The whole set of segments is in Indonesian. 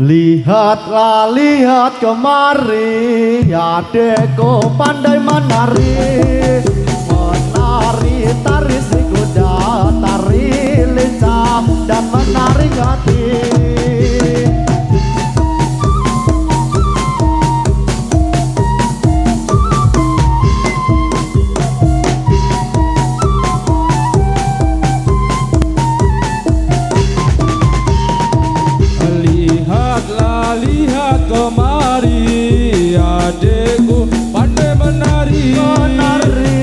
Lihatlah, lihat kemari, adekku pandai menari. Menari tari si kuda, tari lincah dan menarik hati. Lihat kemari, adekku pandai menari. Menari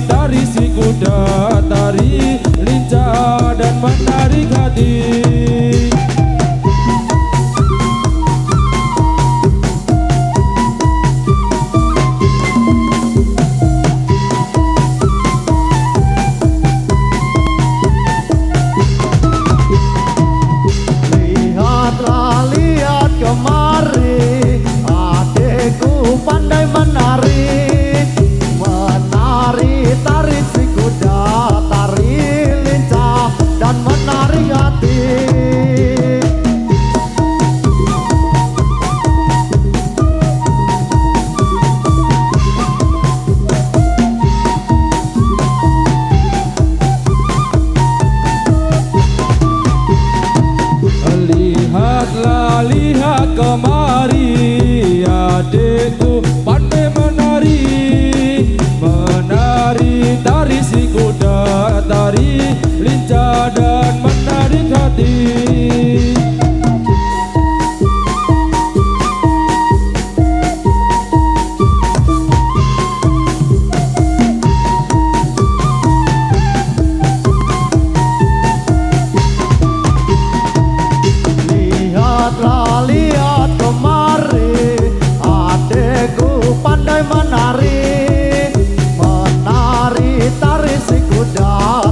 tari si kuda, tari lincah dan menarik hati. Kemari, adekku pandai menari. Menari tari si kuda, tari lincah dan menarik hati. Lihatlah, lihat kemari, adekku pandai menari. Menari tari si kuda, tari lincah dan menarik hati. Lihatlah, lihat kemari, adekku pandai menari. Menari tari si kuda,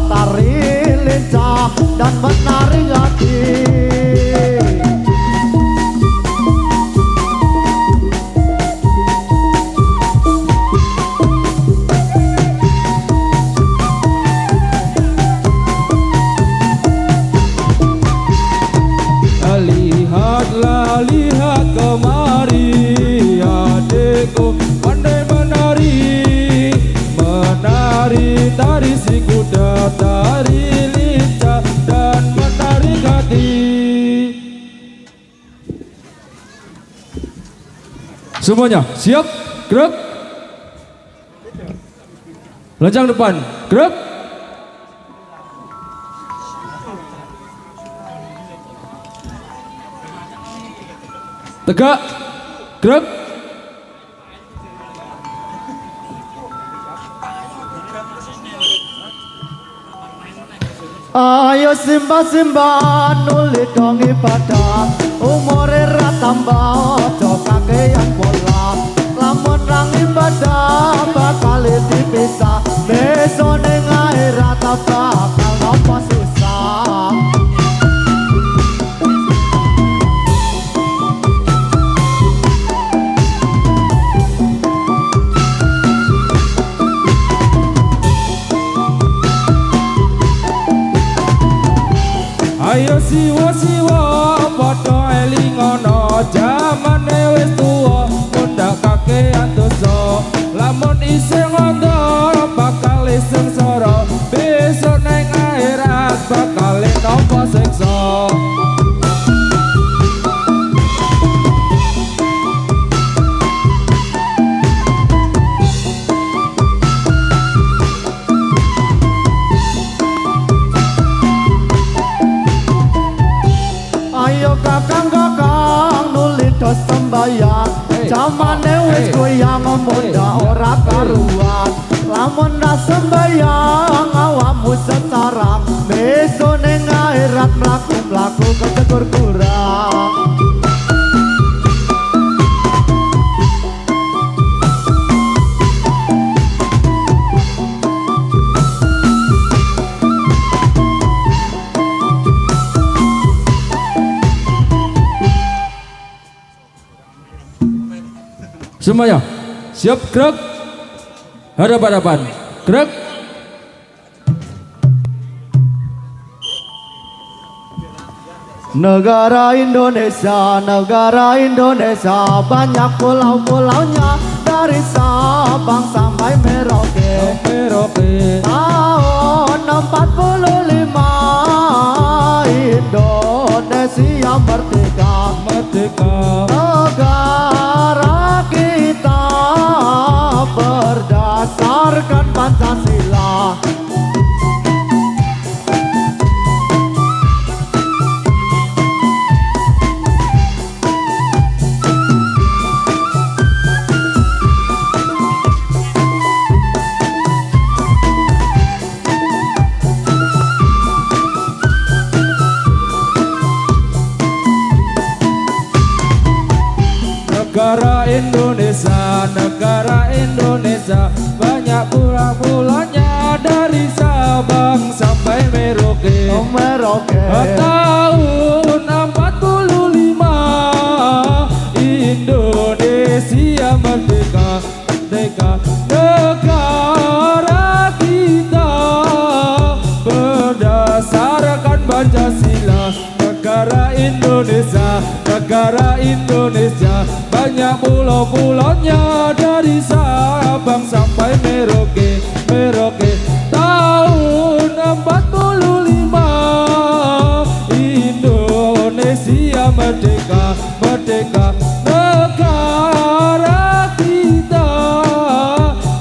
tari lincah dan menarik hati. Lihatlah, lihat kemari, adekku pandai menari. Menari tari si kuda, tari lincah dan menarik hati. Semuanya siap, gerak. Lencang depan, gerak. Tegak, gerak. Ayo simba-simba nulit dong ibadah, umure ra tambah aja kakean pola. Lamun rang ibadah bakal dipisah, besok ning akhirat bakal nopo susah. Ayo siwa-siwa padha elingono, jamane wis tuwa mundak kakean dosa. Lamun isih ngondo bakal sengsara, besok nang akhirat bakal nampa siksa. Ayo kakang-kakang nulit dos sembayang, jamane wis goyang muda ora karuan. Lamun ra sembayang awakmu secarang, besok ning akhirat mlaku-mlaku kejegur kurang. Semuanya siap, gerak. Hadap-hadapan, gerak. Negara Indonesia, negara Indonesia, banyak pulau-pulaunya dari Sabang sampai Merauke. Merauke. Tahun 45 Indonesia merdeka. Merdeka. Negara kita berdasarkan Pancasila. Negara Indonesia, negara Indonesia, banyak pulau-pulaunya dari Sabang sampai Merauke. Merauke. Tahun 45 Indonesia merdeka, merdeka. Negara kita berdasarkan Pancasila. Negara Indonesia, negara Indonesia, banyak pulau-pulaunya dari Sabang sampai Merauke, Merauke. Tahun 45 Indonesia merdeka, merdeka. Negara kita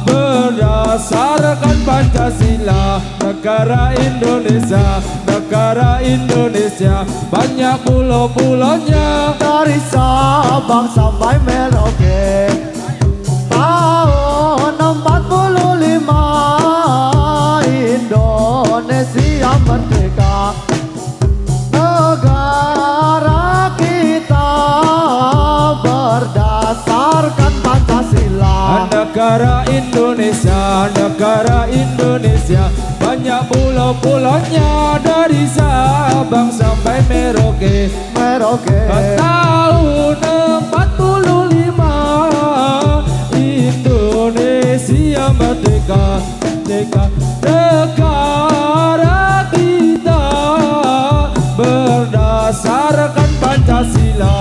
berdasarkan Pancasila. Negara Indonesia, negara Indonesia, banyak pulau-pulaunya dari Sabang sampai Merauke. Tahun 45 Indonesia merdeka. Negara kita berdasarkan Pancasila. Negara Indonesia, negara Indonesia, banyak pulau-pulaunya dari Sabang sampai Merauke, Merauke. Tahun 45 Indonesia merdeka, merdeka. Negara kita berdasarkan Pancasila.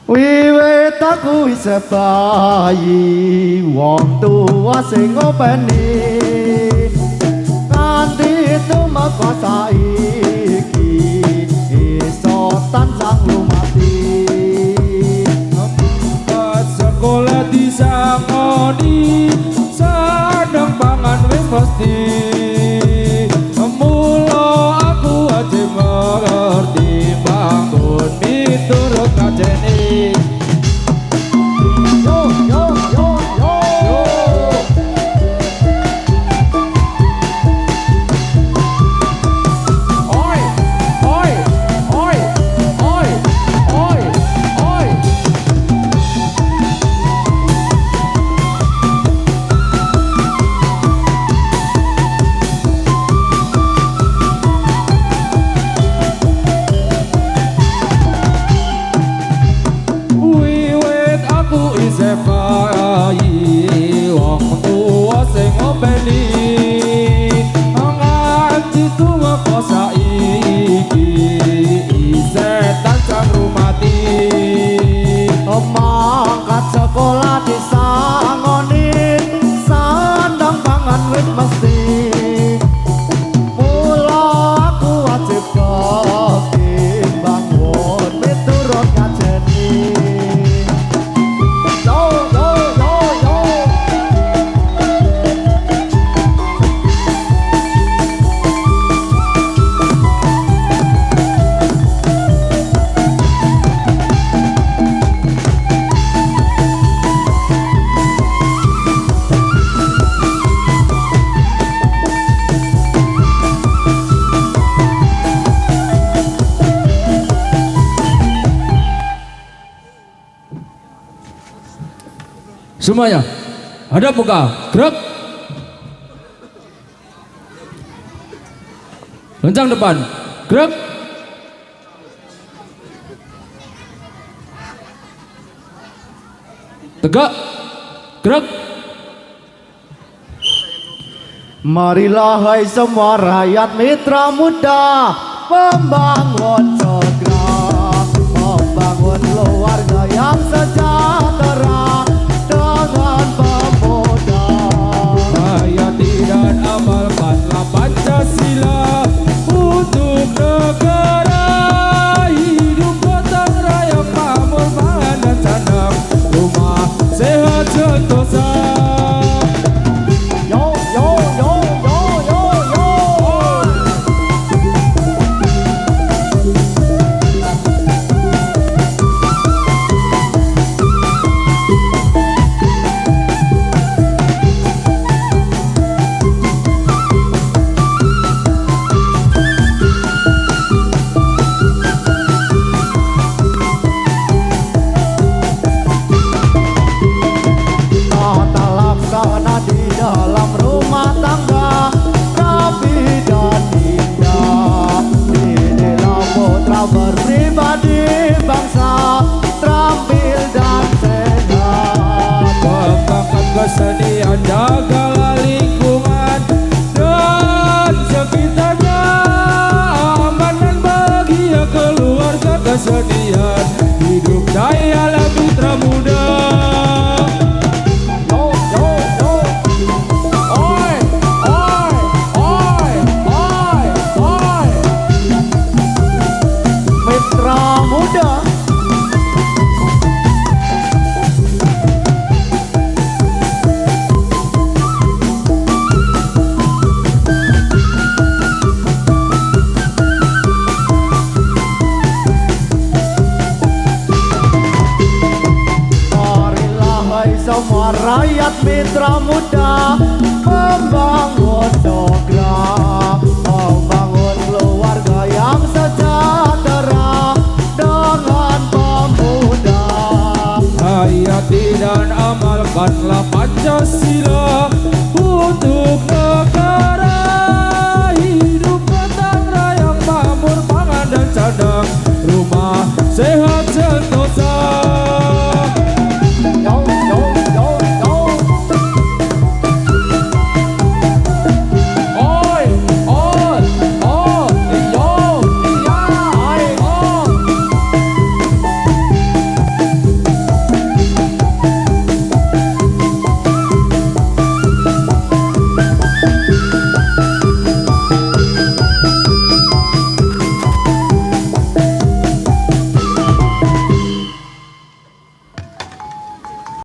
Wiwit aku isih bayi, wong tuwa sing ngopeni nganti tumeka saiki iso tansah lumati. Sekolah disangoni sadang pangan wis pasti. Mula aku aja ngerti bangun miturut kajeni. Yo yo yo yo yo. Oi, oi, oi, oi, oi, oi. Wiwit aku isih bayi, wong tuwa sing ngopeni nganti tumeka saiki isih tansah rumati. Mangkat sekolah disangoni sandang pangan wis mesti. Mula aku wajib ketimbang miturut kajeni. Yo yo yo yo. Semuanya, hadap muka, gerak. Lencang depan, gerak. Tegak. Gerak. Marilah hai semua rakyat mitra muda membangun segera, membangun keluarga yang sejahtera dengan pemuda. Hayati dan amalkanlah Pancasila untuk negara. Hidup gotong royong makmur dan senang, rumah sehat sentosa. Yo yo yo yo yo yo. Tata laksana di dalam rumah tangga rapi dan indah. Inilah putra berpribadi bangsa terampil dan sehat. Kembangkan kesenian, jagalah lingkungan dan sekitarnya. Aman dan bahagia keluarga kesenian. Hidup jaya lah mitra muda. Yo yo yo. Oi oi oi oi oi. Mitra muda. Marilah hai semua rakyat mitra muda membangun segera, membangun keluarga yang sejahtera dengan pemuda. Hayati dan amalkanlah Pancasila